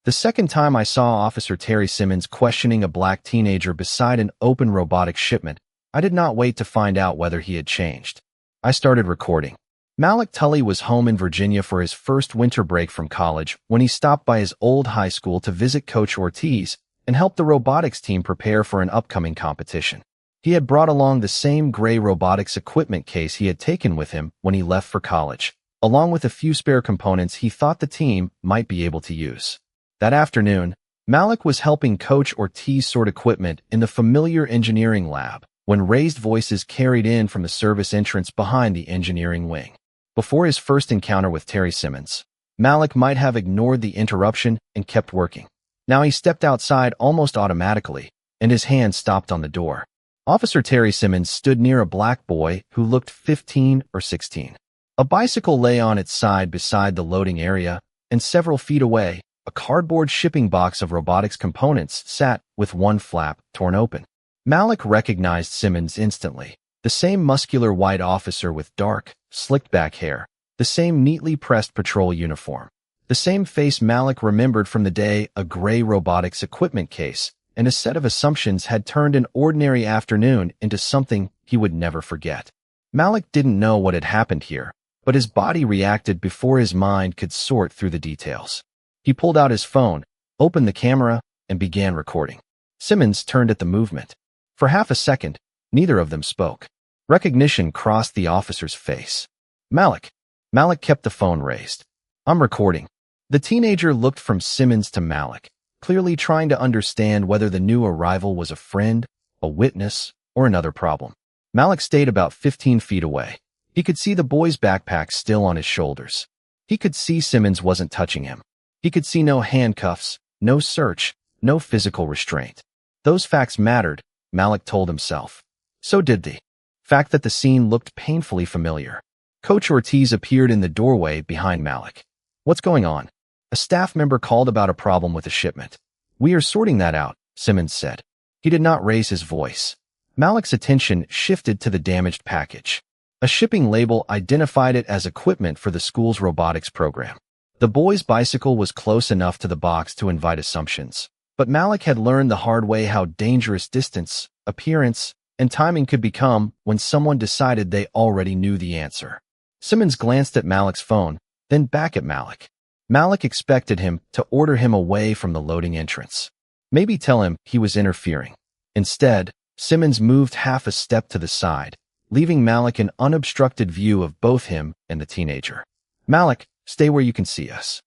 The second time I saw Officer Terry Simmons questioning a black teenager beside an open robotics shipment, I did not wait to find out whether he had changed. I started recording. Malik Tully was home in Virginia for his first winter break from college when he stopped by his old high school to visit Coach Ortiz and help the robotics team prepare for an upcoming competition. He had brought along the same gray robotics equipment case he had taken with him when he left for college, along with a few spare components he thought the team might be able to use. That afternoon, Malik was helping Coach Ortiz sort equipment in the familiar engineering lab when raised voices carried in from the service entrance behind the engineering wing. Before his first encounter with Terry Simmons, Malik might have ignored the interruption and kept working. Now he stepped outside almost automatically, and his hand stopped on the door. Officer Terry Simmons stood near a black boy who looked 15 or 16. A bicycle lay on its side beside the loading area, and several feet away, a cardboard shipping box of robotics components sat with one flap torn open. Malik recognized Simmons instantly. The same muscular white officer with dark, slicked-back hair. The same neatly pressed patrol uniform. The same face Malik remembered from the day a gray robotics equipment case and a set of assumptions had turned an ordinary afternoon into something he would never forget. Malik didn't know what had happened here, but his body reacted before his mind could sort through the details. He pulled out his phone, opened the camera, and began recording. Simmons turned at the movement. For half a second, neither of them spoke. Recognition crossed the officer's face. Malik. Malik kept the phone raised. I'm recording. The teenager looked from Simmons to Malik, clearly trying to understand whether the new arrival was a friend, a witness, or another problem. Malik stayed about 15 feet away. He could see the boy's backpack still on his shoulders. He could see Simmons wasn't touching him. He could see no handcuffs, no search, no physical restraint. Those facts mattered, Malik told himself. So did the fact that the scene looked painfully familiar. Coach Ortiz appeared in the doorway behind Malik. What's going on? A staff member called about a problem with a shipment. We are sorting that out, Simmons said. He did not raise his voice. Malik's attention shifted to the damaged package. A shipping label identified it as equipment for the school's robotics program. The boy's bicycle was close enough to the box to invite assumptions, but Malik had learned the hard way how dangerous distance, appearance, and timing could become when someone decided they already knew the answer. Simmons glanced at Malik's phone, then back at Malik. Malik expected him to order him away from the loading entrance. Maybe tell him he was interfering. Instead, Simmons moved half a step to the side, leaving Malik an unobstructed view of both him and the teenager. Malik, stay where you can see us.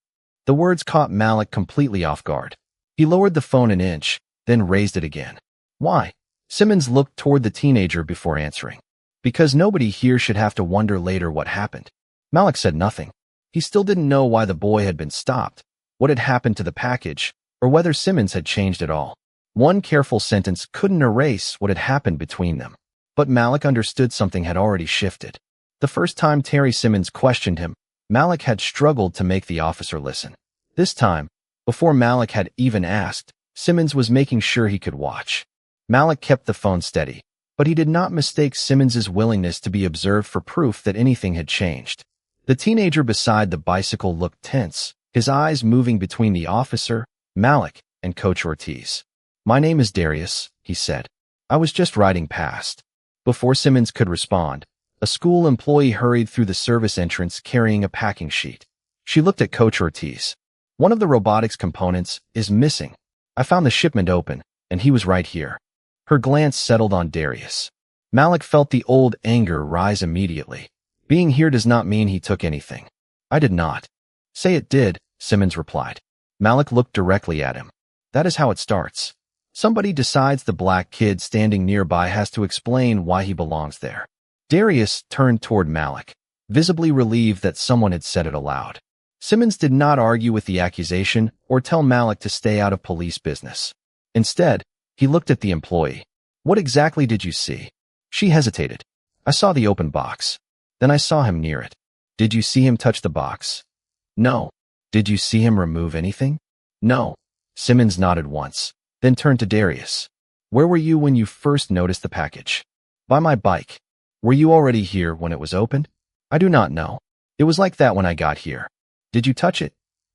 The words caught Malik completely off guard. He lowered the phone an inch, then raised it again. Why? Simmons looked toward the teenager before answering. Because nobody here should have to wonder later what happened. Malik said nothing. He still didn't know why the boy had been stopped, what had happened to the package, or whether Simmons had changed at all. One careful sentence couldn't erase what had happened between them. But Malik understood something had already shifted. The first time Terry Simmons questioned him, Malik had struggled to make the officer listen. This time, before Malik had even asked, Simmons was making sure he could watch. Malik kept the phone steady, but he did not mistake Simmons's willingness to be observed for proof that anything had changed. The teenager beside the bicycle looked tense, his eyes moving between the officer, Malik, and Coach Ortiz. My name is Darius, he said. I was just riding past. Before Simmons could respond, a school employee hurried through the service entrance carrying a packing sheet. She looked at Coach Ortiz. One of the robotics components is missing. I found the shipment open, and he was right here. Her glance settled on Darius. Malik felt the old anger rise immediately. Being here does not mean he took anything. I did not. Say it did, Simmons replied. Malik looked directly at him. That is how it starts. Somebody decides the black kid standing nearby has to explain why he belongs there. Darius turned toward Malik, visibly relieved that someone had said it aloud. Simmons did not argue with the accusation or tell Malik to stay out of police business. Instead, he looked at the employee. What exactly did you see? She hesitated. I saw the open box. Then I saw him near it. Did you see him touch the box? No. Did you see him remove anything? No. Simmons nodded once, then turned to Darius. Where were you when you first noticed the package? By my bike. Were you already here when it was opened? I do not know. It was like that when I got here. Did you touch it?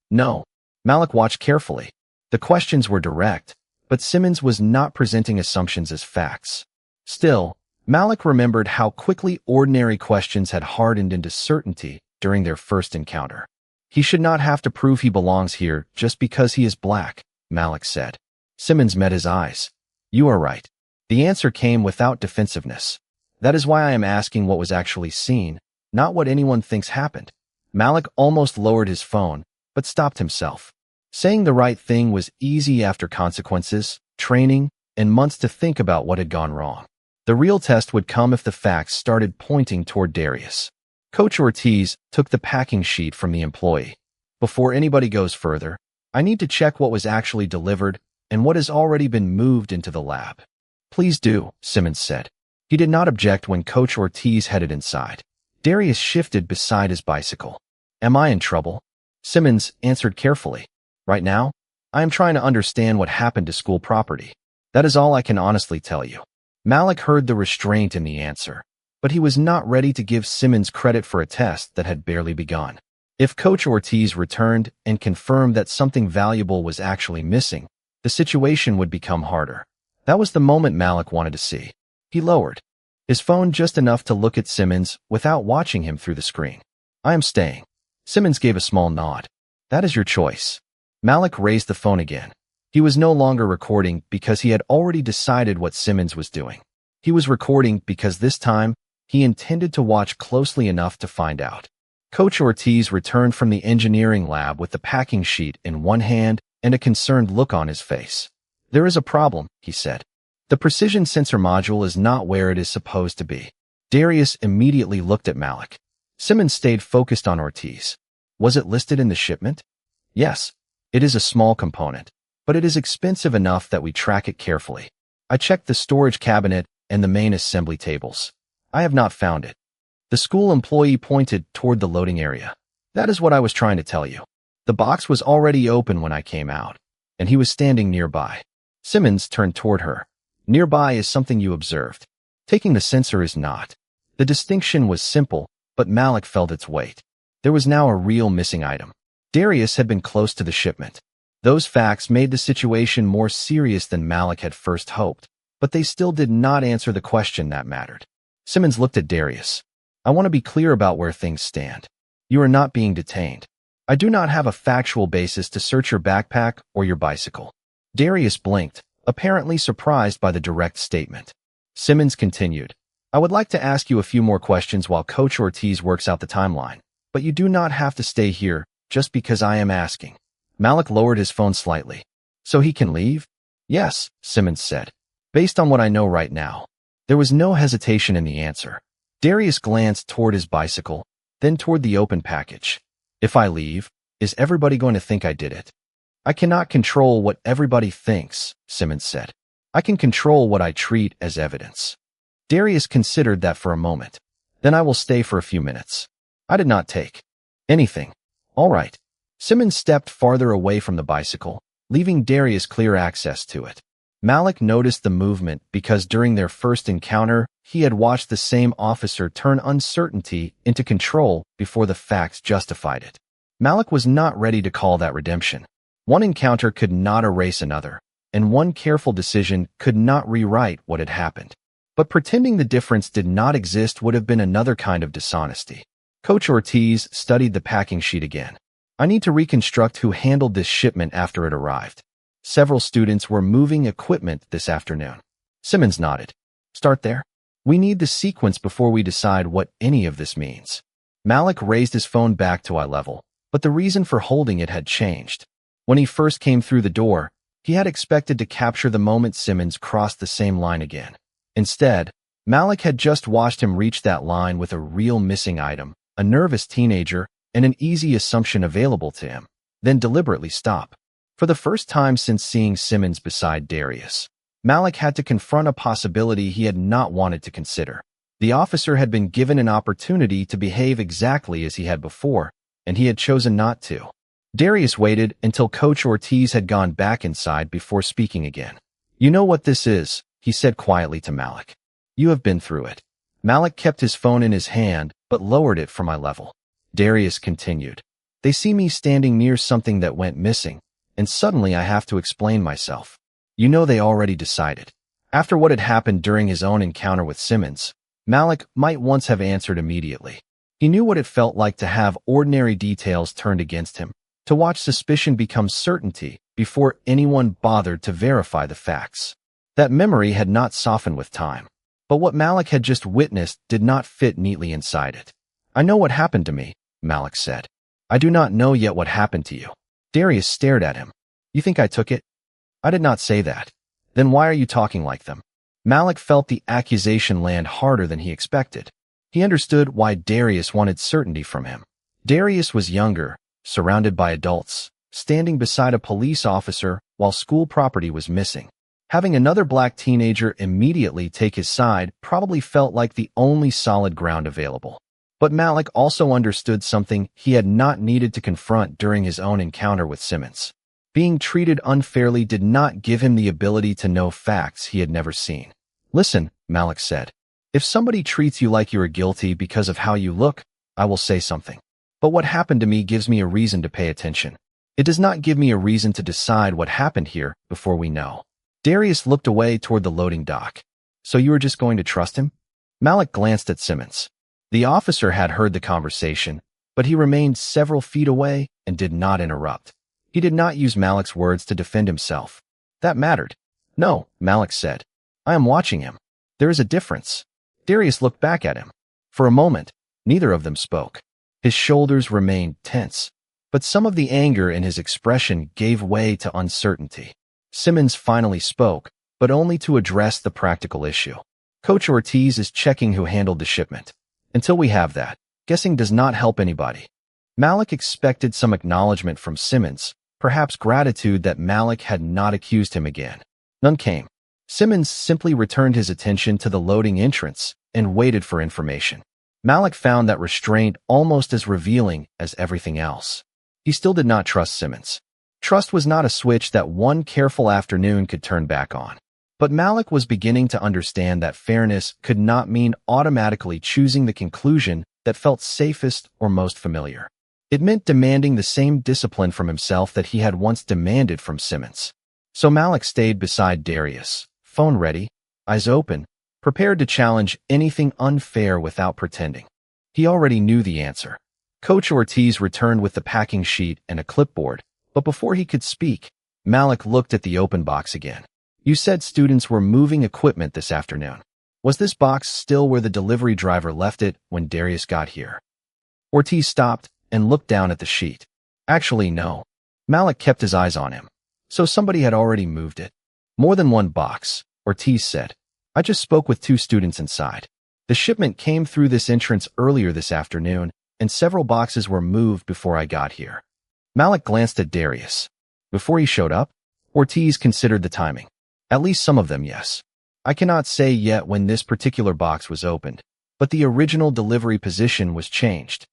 No. Malik watched carefully, The questions were direct, but Simmons was not presenting assumptions as facts. Still, Malik remembered how quickly ordinary questions had hardened into certainty during their first encounter. He should not have to prove he belongs here just because he is black, Malik said. Simmons met his eyes. You are right. The answer came without defensiveness. That is why I am asking what was actually seen, not what anyone thinks happened. Malik almost lowered his phone, but stopped himself. Saying the right thing was easy after consequences, training, and months to think about what had gone wrong. The real test would come if the facts started pointing toward Darius. Coach Ortiz took the packing sheet from the employee. Before anybody goes further, I need to check what was actually delivered and what has already been moved into the lab. Please do, Simmons said. He did not object when Coach Ortiz headed inside. Darius shifted beside his bicycle. Am I in trouble? Simmons answered carefully. Right now, I am trying to understand what happened to school property. That is all I can honestly tell you. Malik heard the restraint in the answer, but he was not ready to give Simmons credit for a test that had barely begun. If Coach Ortiz returned and confirmed that something valuable was actually missing, the situation would become harder. That was the moment Malik wanted to see. He lowered his phone just enough to look at Simmons without watching him through the screen. I am staying. Simmons gave a small nod. That is your choice. Malik raised the phone again. He was no longer recording because he had already decided what Simmons was doing. He was recording because this time, he intended to watch closely enough to find out. Coach Ortiz returned from the engineering lab with the packing sheet in one hand and a concerned look on his face. There is a problem, he said. The precision sensor module is not where it is supposed to be. Darius immediately looked at Malik. Simmons stayed focused on Ortiz. Was it listed in the shipment? Yes. It is a small component, but it is expensive enough that we track it carefully. I checked the storage cabinet and the main assembly tables. I have not found it. The school employee pointed toward the loading area. That is what I was trying to tell you. The box was already open when I came out, and he was standing nearby. Simmons turned toward her. Nearby is something you observed. Taking the sensor is not. The distinction was simple, but Malik felt its weight. There was now a real missing item. Darius had been close to the shipment. Those facts made the situation more serious than Malik had first hoped, but they still did not answer the question that mattered. Simmons looked at Darius. I want to be clear about where things stand. You are not being detained. I do not have a factual basis to search your backpack or your bicycle. Darius blinked, apparently surprised by the direct statement. Simmons continued. I would like to ask you a few more questions while Coach Ortiz works out the timeline, but you do not have to stay here just because I am asking. Malik lowered his phone slightly. So he can leave? Yes, Simmons said. Based on what I know right now. There was no hesitation in the answer. Darius glanced toward his bicycle, then toward the open package. If I leave, is everybody going to think I did it? I cannot control what everybody thinks, Simmons said. I can control what I treat as evidence. Darius considered that for a moment. Then I will stay for a few minutes. I did not take anything. All right. Simmons stepped farther away from the bicycle, leaving Darius clear access to it. Malik noticed the movement because during their first encounter, he had watched the same officer turn uncertainty into control before the facts justified it. Malik was not ready to call that redemption. One encounter could not erase another, and one careful decision could not rewrite what had happened. But pretending the difference did not exist would have been another kind of dishonesty. Coach Ortiz studied the packing sheet again. I need to reconstruct who handled this shipment after it arrived. Several students were moving equipment this afternoon. Simmons nodded. Start there. We need the sequence before we decide what any of this means. Malik raised his phone back to eye level, but the reason for holding it had changed. When he first came through the door, he had expected to capture the moment Simmons crossed the same line again. Instead, Malik had just watched him reach that line with a real missing item, a nervous teenager, and an easy assumption available to him, then deliberately stop. For the first time since seeing Simmons beside Darius, Malik had to confront a possibility he had not wanted to consider. The officer had been given an opportunity to behave exactly as he had before, and he had chosen not to. Darius waited until Coach Ortiz had gone back inside before speaking again. You know what this is, he said quietly to Malik. You have been through it. Malik kept his phone in his hand, but lowered it from eye level. Darius continued. They see me standing near something that went missing. and suddenly I have to explain myself. You know they already decided. After what had happened during his own encounter with Simmons, Malik might once have answered immediately. He knew what it felt like to have ordinary details turned against him, to watch suspicion become certainty before anyone bothered to verify the facts. That memory had not softened with time. But what Malik had just witnessed did not fit neatly inside it. I know what happened to me, Malik said. I do not know yet what happened to you. Darius stared at him. You think I took it? I did not say that. Then why are you talking like them? Malik felt the accusation land harder than he expected. He understood why Darius wanted certainty from him. Darius was younger, surrounded by adults, standing beside a police officer while school property was missing. Having another black teenager immediately take his side probably felt like the only solid ground available. But Malik also understood something he had not needed to confront during his own encounter with Simmons. Being treated unfairly did not give him the ability to know facts he had never seen. Listen, Malik said. If somebody treats you like you are guilty because of how you look, I will say something. But what happened to me gives me a reason to pay attention. It does not give me a reason to decide what happened here before we know. Darius looked away toward the loading dock. So you were just going to trust him? Malik glanced at Simmons. The officer had heard the conversation, but he remained several feet away and did not interrupt. He did not use Malik's words to defend himself. That mattered. No, Malik said. I am watching him. There is a difference. Darius looked back at him. For a moment, neither of them spoke. His shoulders remained tense, but some of the anger in his expression gave way to uncertainty. Simmons finally spoke, but only to address the practical issue. Coach Ortiz is checking who handled the shipment. Until we have that, guessing does not help anybody. Malik expected some acknowledgement from Simmons, perhaps gratitude that Malik had not accused him again. None came. Simmons simply returned his attention to the loading entrance and waited for information. Malik found that restraint almost as revealing as everything else. He still did not trust Simmons. Trust was not a switch that one careful afternoon could turn back on. But Malik was beginning to understand that fairness could not mean automatically choosing the conclusion that felt safest or most familiar. It meant demanding the same discipline from himself that he had once demanded from Simmons. So Malik stayed beside Darius, phone ready, eyes open, prepared to challenge anything unfair without pretending. He already knew the answer. Coach Ortiz returned with the packing sheet and a clipboard, but before he could speak, Malik looked at the open box again. You said students were moving equipment this afternoon. Was this box still where the delivery driver left it when Darius got here? Ortiz stopped and looked down at the sheet. Actually, no. Malik kept his eyes on him. So somebody had already moved it. More than one box, Ortiz said. I just spoke with 2 students inside. The shipment came through this entrance earlier this afternoon, and several boxes were moved before I got here. Malik glanced at Darius. Before he showed up, Ortiz considered the timing. At least some of them, yes. I cannot say yet when this particular box was opened, but the original delivery position was changed.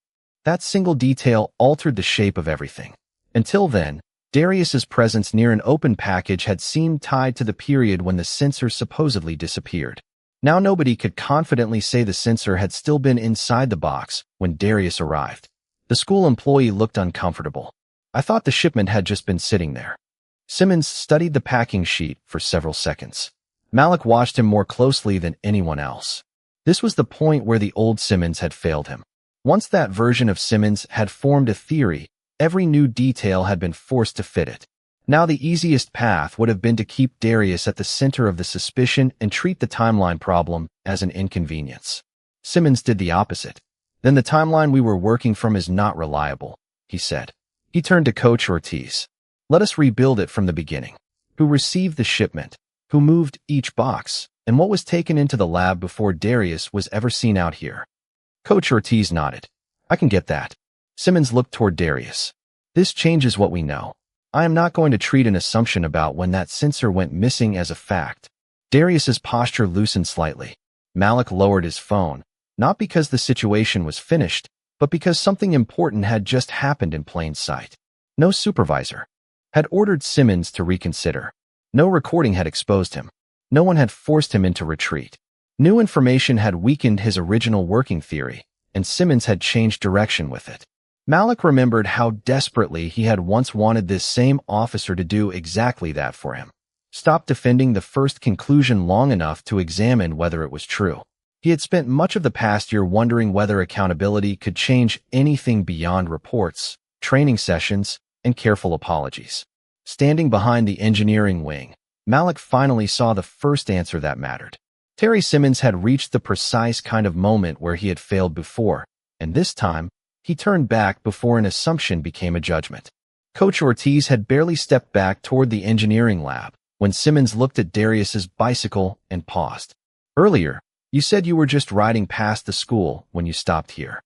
That single detail altered the shape of everything. Until then, Darius's presence near an open package had seemed tied to the period when the sensor supposedly disappeared. Now nobody could confidently say the sensor had still been inside the box when Darius arrived. The school employee looked uncomfortable. I thought the shipment had just been sitting there. Simmons studied the packing sheet for several seconds. Malik watched him more closely than anyone else. This was the point where the old Simmons had failed him. Once that version of Simmons had formed a theory, every new detail had been forced to fit it. Now the easiest path would have been to keep Darius at the center of the suspicion and treat the timeline problem as an inconvenience. Simmons did the opposite. Then the timeline we were working from is not reliable, he said. He turned to Coach Ortiz. Let us rebuild it from the beginning. Who received the shipment? Who moved each box? And what was taken into the lab before Darius was ever seen out here? Coach Ortiz nodded. I can get that. Simmons looked toward Darius. This changes what we know. I am not going to treat an assumption about when that sensor went missing as a fact. Darius's posture loosened slightly. Malik lowered his phone, not because the situation was finished, but because something important had just happened in plain sight. No supervisor had ordered Simmons to reconsider. No recording had exposed him. No one had forced him into retreat. New information had weakened his original working theory, and Simmons had changed direction with it. Malik remembered how desperately he had once wanted this same officer to do exactly that for him. Stop defending the first conclusion long enough to examine whether it was true. He had spent much of the past year wondering whether accountability could change anything beyond reports, training sessions, and careful apologies. Standing behind the engineering wing, Malik finally saw the first answer that mattered. Terry Simmons had reached the precise kind of moment where he had failed before, and this time, he turned back before an assumption became a judgment. Coach Ortiz had barely stepped back toward the engineering lab when Simmons looked at Darius's bicycle and paused. "Earlier, you said you were just riding past the school when you stopped here."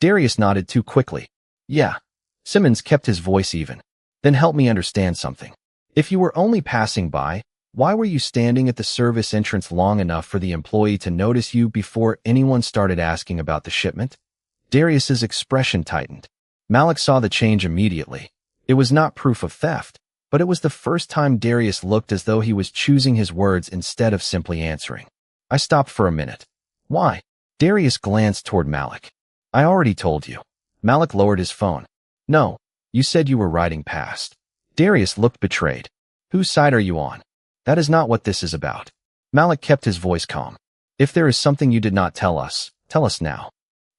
Darius nodded too quickly. "Yeah." Simmons kept his voice even. "Then help me understand something. If you were only passing by, why were you standing at the service entrance long enough for the employee to notice you before anyone started asking about the shipment?" Darius's expression tightened. Malik saw the change immediately. It was not proof of theft, but it was the first time Darius looked as though he was choosing his words instead of simply answering. "I stopped for a minute." "Why?" Darius glanced toward Malik. "I already told you." Malik lowered his phone. "No, you said you were riding past." Darius looked betrayed. "Whose side are you on?" "That is not what this is about." Malik kept his voice calm. "If there is something you did not tell us now."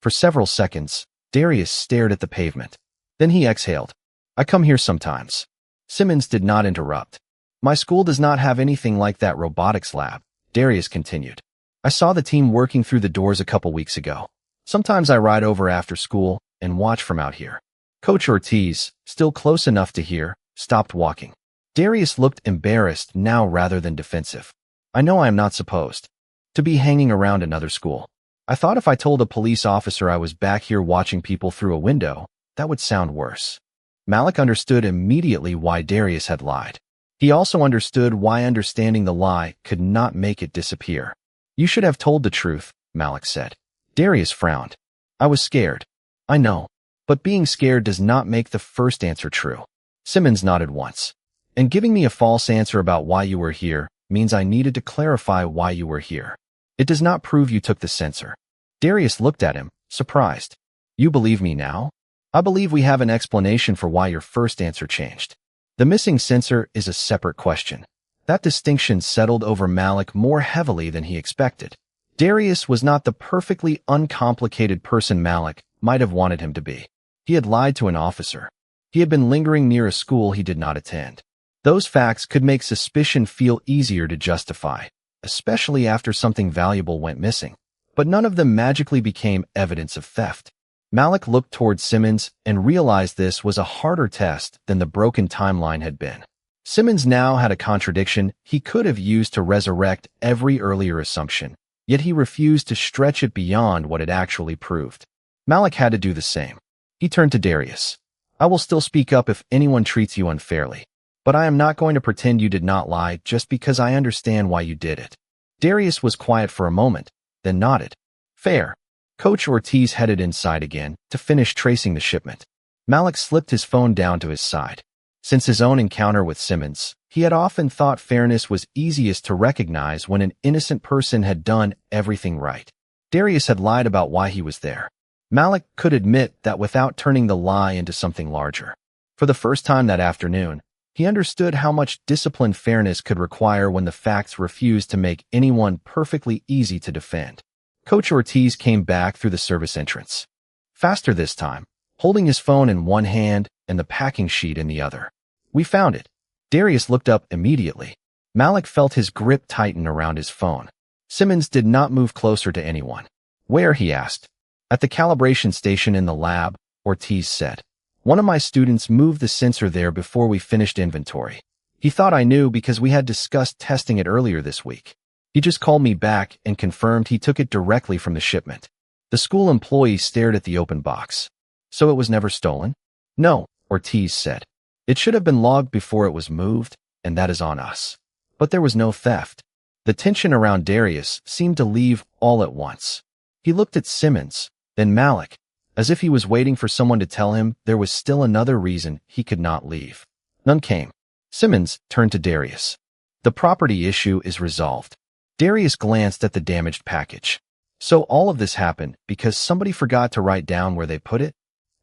For several seconds, Darius stared at the pavement. Then he exhaled. "I come here sometimes." Simmons did not interrupt. "My school does not have anything like that robotics lab," Darius continued. "I saw the team working through the doors a couple weeks ago. Sometimes I ride over after school and watch from out here." Coach Ortiz, still close enough to hear, stopped walking. Darius looked embarrassed now rather than defensive. "I know I am not supposed to be hanging around another school. I thought if I told a police officer I was back here watching people through a window, that would sound worse." Malik understood immediately why Darius had lied. He also understood why understanding the lie could not make it disappear. "You should have told the truth," Malik said. Darius frowned. "I was scared." "I know. But being scared does not make the first answer true." Simmons nodded once. "And giving me a false answer about why you were here means I needed to clarify why you were here. It does not prove you took the sensor." Darius looked at him, surprised. "You believe me now?" "I believe we have an explanation for why your first answer changed. The missing sensor is a separate question." That distinction settled over Malik more heavily than he expected. Darius was not the perfectly uncomplicated person Malik might have wanted him to be. He had lied to an officer. He had been lingering near a school he did not attend. Those facts could make suspicion feel easier to justify, especially after something valuable went missing. But none of them magically became evidence of theft. Malik looked toward Simmons and realized this was a harder test than the broken timeline had been. Simmons now had a contradiction he could have used to resurrect every earlier assumption, yet he refused to stretch it beyond what it actually proved. Malik had to do the same. He turned to Darius. "I will still speak up if anyone treats you unfairly, but I am not going to pretend you did not lie just because I understand why you did it." Darius was quiet for a moment, then nodded. "Fair." Coach Ortiz headed inside again to finish tracing the shipment. Malik slipped his phone down to his side. Since his own encounter with Simmons, he had often thought fairness was easiest to recognize when an innocent person had done everything right. Darius had lied about why he was there. Malik could admit that without turning the lie into something larger. For the first time that afternoon, he understood how much disciplined fairness could require when the facts refused to make anyone perfectly easy to defend. Coach Ortiz came back through the service entrance. Faster this time, holding his phone in one hand and the packing sheet in the other. "We found it." Darius looked up immediately. Malik felt his grip tighten around his phone. Simmons did not move closer to anyone. "Where?" he asked. "At the calibration station in the lab," Ortiz said. "One of my students moved the sensor there before we finished inventory. He thought I knew because we had discussed testing it earlier this week. He just called me back and confirmed he took it directly from the shipment." The school employee stared at the open box. "So it was never stolen?" "No," Ortiz said. "It should have been logged before it was moved, and that is on us. But there was no theft." The tension around Darius seemed to leave all at once. He looked at Simmons, then Malik, as if he was waiting for someone to tell him there was still another reason he could not leave. None came. Simmons turned to Darius. "The property issue is resolved." Darius glanced at the damaged package. "So all of this happened because somebody forgot to write down where they put it?"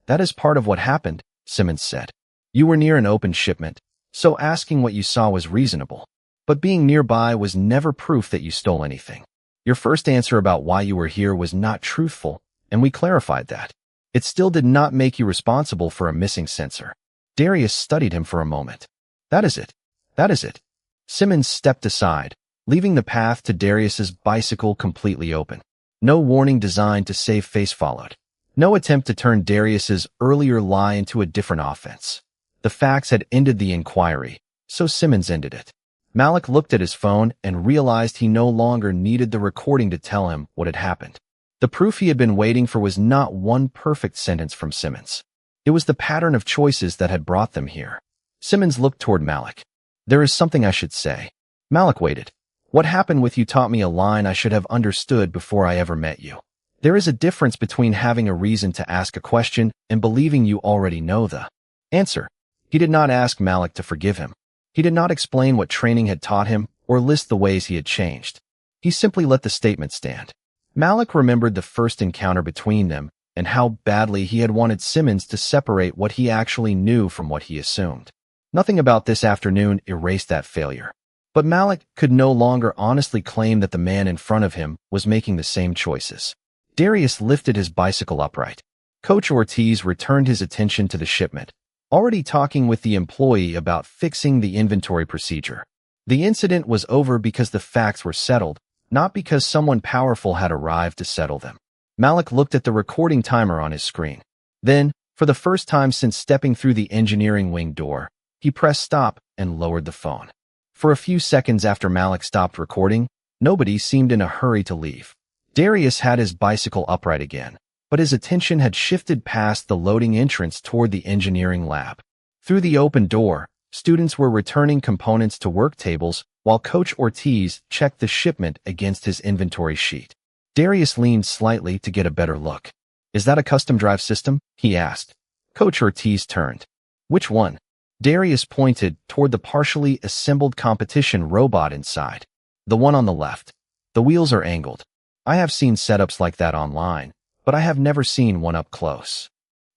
That is part of what happened, Simmons said. You were near an open shipment, so asking what you saw was reasonable. But being nearby was never proof that you stole anything. Your first answer about why you were here was not truthful, and we clarified that. It still did not make you responsible for a missing sensor. Darius studied him for a moment. That is it. That is it. Simmons stepped aside, leaving the path to Darius's bicycle completely open. No warning designed to save face followed. No attempt to turn Darius's earlier lie into a different offense. The facts had ended the inquiry, so Simmons ended it. Malik looked at his phone and realized he no longer needed the recording to tell him what had happened. The proof he had been waiting for was not one perfect sentence from Simmons. It was the pattern of choices that had brought them here. Simmons looked toward Malik. There is something I should say. Malik waited. What happened with you taught me a line I should have understood before I ever met you. There is a difference between having a reason to ask a question and believing you already know the answer. He did not ask Malik to forgive him. He did not explain what training had taught him or list the ways he had changed. He simply let the statement stand. Malik remembered the first encounter between them and how badly he had wanted Simmons to separate what he actually knew from what he assumed. Nothing about this afternoon erased that failure. But Malik could no longer honestly claim that the man in front of him was making the same choices. Darius lifted his bicycle upright. Coach Ortiz returned his attention to the shipment, already talking with the employee about fixing the inventory procedure. The incident was over because the facts were settled, not because someone powerful had arrived to settle them. Malik looked at the recording timer on his screen. Then, for the first time since stepping through the engineering wing door, he pressed stop and lowered the phone. For a few seconds after Malik stopped recording, nobody seemed in a hurry to leave. Darius had his bicycle upright again, but his attention had shifted past the loading entrance toward the engineering lab. Through the open door, students were returning components to work tables while Coach Ortiz checked the shipment against his inventory sheet. Darius leaned slightly to get a better look. Is that a custom drive system? He asked. Coach Ortiz turned. Which one? Darius pointed toward the partially assembled competition robot inside. The one on the left. The wheels are angled. I have seen setups like that online, but I have never seen one up close.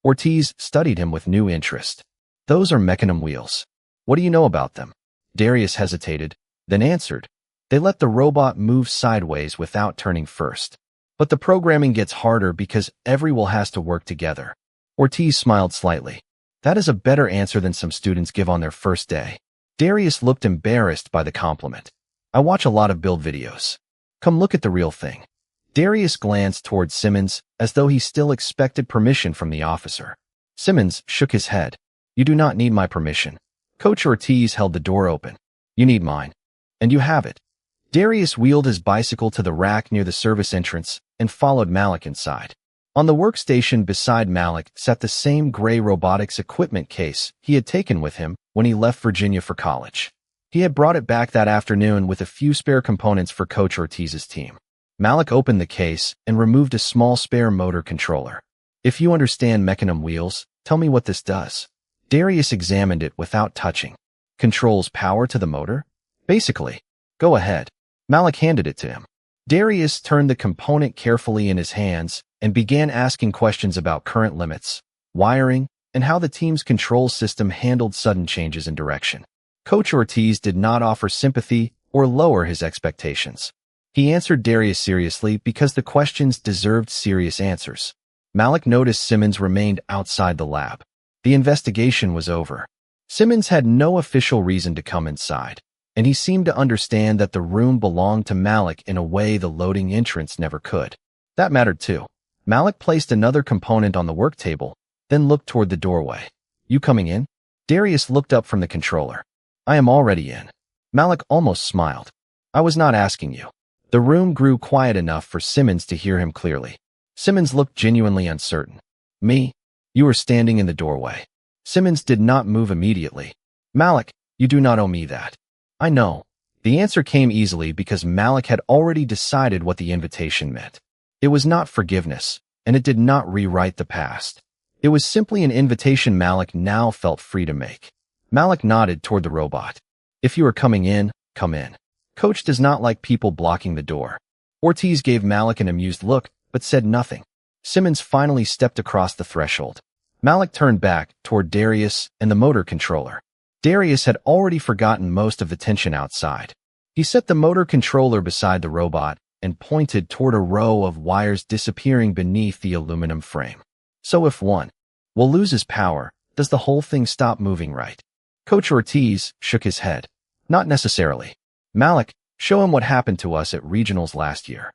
Ortiz studied him with new interest. Those are mechanism wheels. What do you know about them? Darius hesitated, then answered. They let the robot move sideways without turning first. But the programming gets harder because every wheel has to work together. Ortiz smiled slightly. That is a better answer than some students give on their first day. Darius looked embarrassed by the compliment. I watch a lot of build videos. Come look at the real thing. Darius glanced toward Simmons as though he still expected permission from the officer. Simmons shook his head. You do not need my permission. Coach Ortiz held the door open. You need mine. And you have it. Darius wheeled his bicycle to the rack near the service entrance and followed Malik inside. On the workstation beside Malik sat the same gray robotics equipment case he had taken with him when he left Virginia for college. He had brought it back that afternoon with a few spare components for Coach Ortiz's team. Malik opened the case and removed a small spare motor controller. If you understand mechanism wheels, tell me what this does. Darius examined it without touching. Controls power to the motor? Basically. Go ahead. Malik handed it to him. Darius turned the component carefully in his hands and began asking questions about current limits, wiring, and how the team's control system handled sudden changes in direction. Coach Ortiz did not offer sympathy or lower his expectations. He answered Darius seriously because the questions deserved serious answers. Malik noticed Simmons remained outside the lab. The investigation was over. Simmons had no official reason to come inside, and he seemed to understand that the room belonged to Malik in a way the loading entrance never could. That mattered too. Malik placed another component on the work table, then looked toward the doorway. You coming in? Darius looked up from the controller. I am already in. Malik almost smiled. I was not asking you. The room grew quiet enough for Simmons to hear him clearly. Simmons looked genuinely uncertain. Me? You were standing in the doorway. Simmons did not move immediately. Malik, you do not owe me that. I know. The answer came easily because Malik had already decided what the invitation meant. It was not forgiveness, and it did not rewrite the past. It was simply an invitation Malik now felt free to make. Malik nodded toward the robot. If you are coming in, come in. Coach does not like people blocking the door. Ortiz gave Malik an amused look, but said nothing. Simmons finally stepped across the threshold. Malik turned back toward Darius and the motor controller. Darius had already forgotten most of the tension outside. He set the motor controller beside the robot and pointed toward a row of wires disappearing beneath the aluminum frame. So if one will lose his power, does the whole thing stop moving, right? Coach Ortiz shook his head. Not necessarily. Malik, show him what happened to us at regionals last year.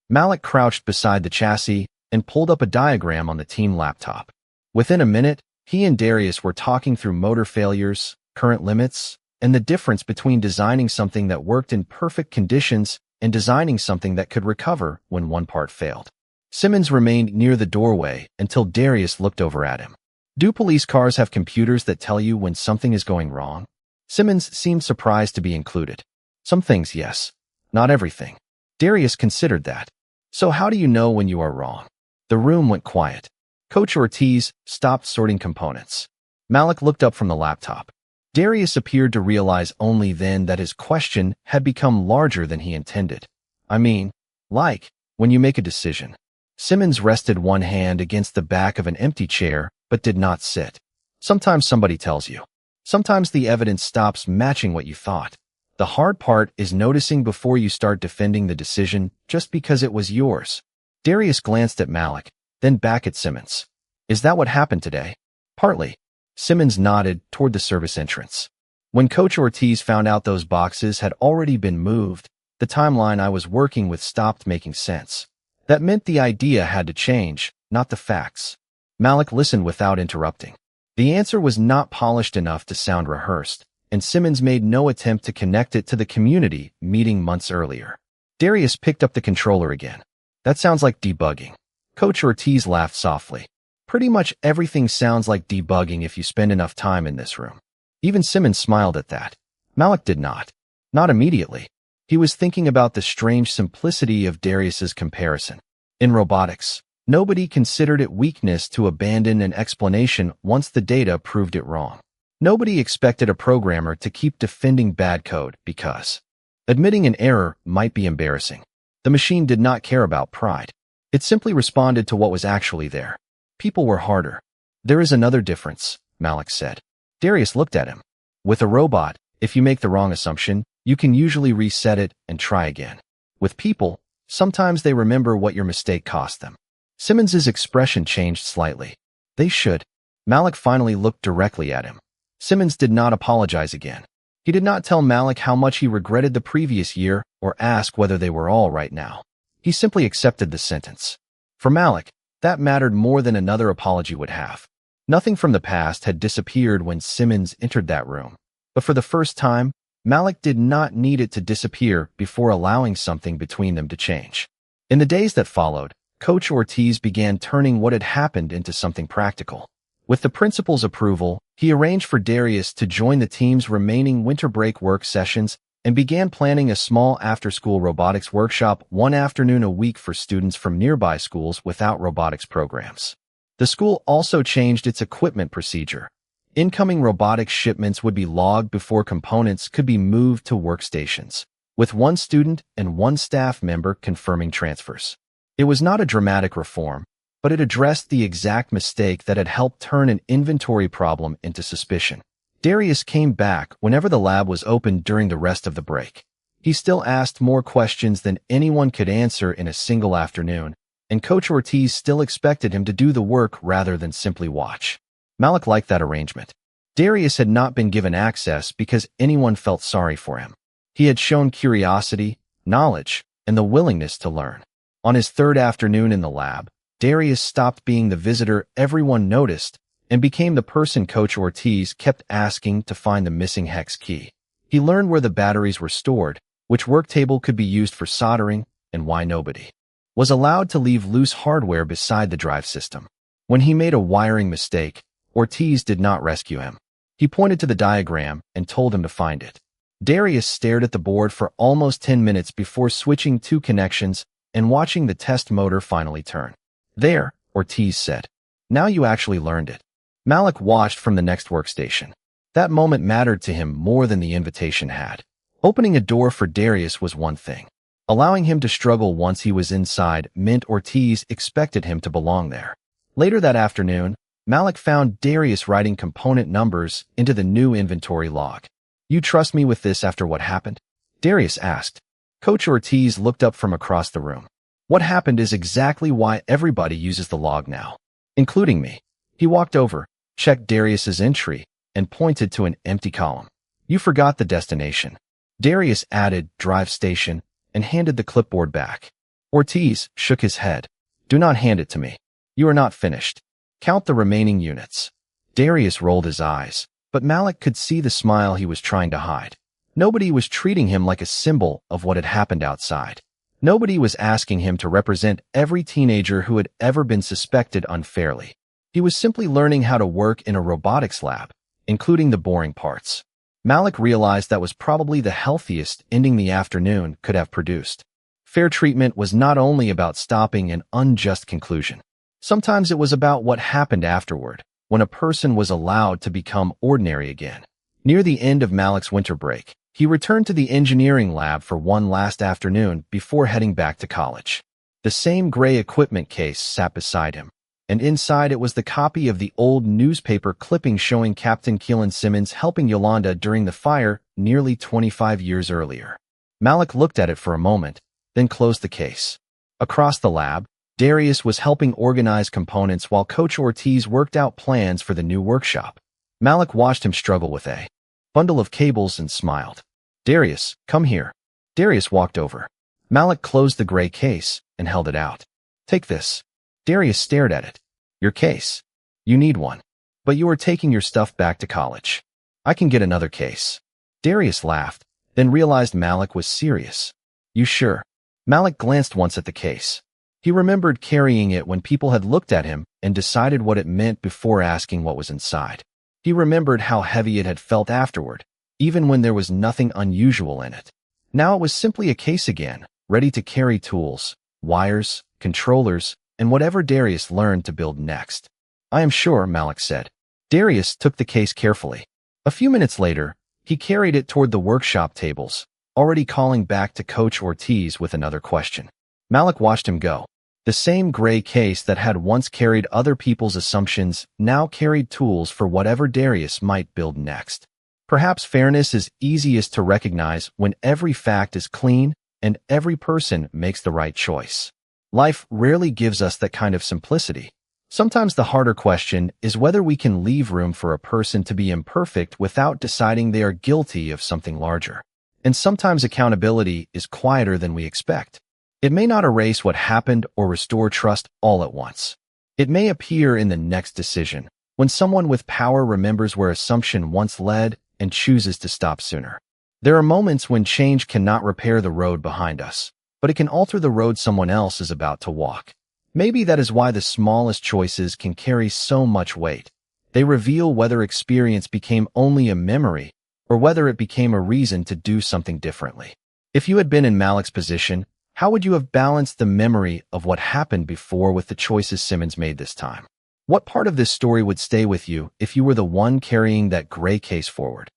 Malik crouched beside the chassis and pulled up a diagram on the team laptop. Within a minute, he and Darius were talking through motor failures, current limits, and the difference between designing something that worked in perfect conditions and designing something that could recover when one part failed. Simmons remained near the doorway until Darius looked over at him. Do police cars have computers that tell you when something is going wrong? Simmons seemed surprised to be included. Some things, yes. Not everything. Darius considered that. So how do you know when you are wrong? The room went quiet. Coach Ortiz stopped sorting components. Malik looked up from the laptop. Darius appeared to realize only then that his question had become larger than he intended. I mean, like, when you make a decision. Simmons rested one hand against the back of an empty chair, but did not sit. Sometimes somebody tells you. Sometimes the evidence stops matching what you thought. The hard part is noticing before you start defending the decision just because it was yours. Darius glanced at Malik, then back at Simmons. Is that what happened today? Partly. Simmons nodded toward the service entrance. When Coach Ortiz found out those boxes had already been moved, the timeline I was working with stopped making sense. That meant the idea had to change, not the facts. Malik listened without interrupting. The answer was not polished enough to sound rehearsed, and Simmons made no attempt to connect it to the community meeting months earlier. Darius picked up the controller again. That sounds like debugging. Coach Ortiz laughed softly. Pretty much everything sounds like debugging if you spend enough time in this room. Even Simmons smiled at that. Malik did not. Not immediately. He was thinking about the strange simplicity of Darius's comparison. In robotics, nobody considered it weakness to abandon an explanation once the data proved it wrong. Nobody expected a programmer to keep defending bad code because admitting an error might be embarrassing. The machine did not care about pride. It simply responded to what was actually there. People were harder. There is another difference, Malik said. Darius looked at him. With a robot, if you make the wrong assumption, you can usually reset it and try again. With people, sometimes they remember what your mistake cost them. Simmons's expression changed slightly. They should. Malik finally looked directly at him. Simmons did not apologize again. He did not tell Malik how much he regretted the previous year or ask whether they were all right now. He simply accepted the sentence. For Malik, that mattered more than another apology would have. Nothing from the past had disappeared when Simmons entered that room. But for the first time, Malik did not need it to disappear before allowing something between them to change. In the days that followed, Coach Ortiz began turning what had happened into something practical. With the principal's approval, he arranged for Darius to join the team's remaining winter break work sessions and began planning a small after-school robotics workshop one afternoon a week for students from nearby schools without robotics programs. The school also changed its equipment procedure. Incoming robotics shipments would be logged before components could be moved to workstations, with one student and one staff member confirming transfers. It was not a dramatic reform, but it addressed the exact mistake that had helped turn an inventory problem into suspicion. Darius came back whenever the lab was open during the rest of the break. He still asked more questions than anyone could answer in a single afternoon, and Coach Ortiz still expected him to do the work rather than simply watch. Malik liked that arrangement. Darius had not been given access because anyone felt sorry for him. He had shown curiosity, knowledge, and the willingness to learn. On his third afternoon in the lab, Darius stopped being the visitor everyone noticed and became the person Coach Ortiz kept asking to find the missing hex key. He learned where the batteries were stored, which work table could be used for soldering, and why nobody was allowed to leave loose hardware beside the drive system. When he made a wiring mistake, Ortiz did not rescue him. He pointed to the diagram and told him to find it. Darius stared at the board for almost 10 minutes before switching two connections and watching the test motor finally turn. There, Ortiz said. Now you actually learned it. Malik watched from the next workstation. That moment mattered to him more than the invitation had. Opening a door for Darius was one thing. Allowing him to struggle once he was inside meant Ortiz expected him to belong there. Later that afternoon, Malik found Darius writing component numbers into the new inventory log. "You trust me with this after what happened?" Darius asked. Coach Ortiz looked up from across the room. "What happened is exactly why everybody uses the log now, including me." He walked over, checked Darius's entry, and pointed to an empty column. "You forgot the destination." Darius added drive station and handed the clipboard back. Ortiz shook his head. "Do not hand it to me. You are not finished. Count the remaining units." Darius rolled his eyes, but Malik could see the smile he was trying to hide. Nobody was treating him like a symbol of what had happened outside. Nobody was asking him to represent every teenager who had ever been suspected unfairly. He was simply learning how to work in a robotics lab, including the boring parts. Malik realized that was probably the healthiest ending the afternoon could have produced. Fair treatment was not only about stopping an unjust conclusion. Sometimes it was about what happened afterward, when a person was allowed to become ordinary again. Near the end of Malik's winter break, he returned to the engineering lab for one last afternoon before heading back to college. The same gray equipment case sat beside him, and inside it was the copy of the old newspaper clipping showing Captain Keelan Simmons helping Yolanda during the fire nearly 25 years earlier. Malik looked at it for a moment, then closed the case. Across the lab, Darius was helping organize components while Coach Ortiz worked out plans for the new workshop. Malik watched him struggle with a bundle of cables and smiled. "Darius, come here." Darius walked over. Malik closed the gray case and held it out. "Take this." Darius stared at it. "Your case. You need one. But you are taking your stuff back to college. I can get another case." Darius laughed, then realized Malik was serious. "You sure?" Malik glanced once at the case. He remembered carrying it when people had looked at him and decided what it meant before asking what was inside. He remembered how heavy it had felt afterward, even when there was nothing unusual in it. Now it was simply a case again, ready to carry tools, wires, controllers, and whatever Darius learned to build next. "I am sure," Malik said. Darius took the case carefully. A few minutes later, he carried it toward the workshop tables, already calling back to Coach Ortiz with another question. Malik watched him go. The same gray case that had once carried other people's assumptions now carried tools for whatever Darius might build next. Perhaps fairness is easiest to recognize when every fact is clean and every person makes the right choice. Life rarely gives us that kind of simplicity. Sometimes the harder question is whether we can leave room for a person to be imperfect without deciding they are guilty of something larger. And sometimes accountability is quieter than we expect. It may not erase what happened or restore trust all at once. It may appear in the next decision, when someone with power remembers where assumption once led and chooses to stop sooner. There are moments when change cannot repair the road behind us, but it can alter the road someone else is about to walk. Maybe that is why the smallest choices can carry so much weight. They reveal whether experience became only a memory or whether it became a reason to do something differently. If you had been in Malik's position, how would you have balanced the memory of what happened before with the choices Simmons made this time? What part of this story would stay with you if you were the one carrying that gray case forward?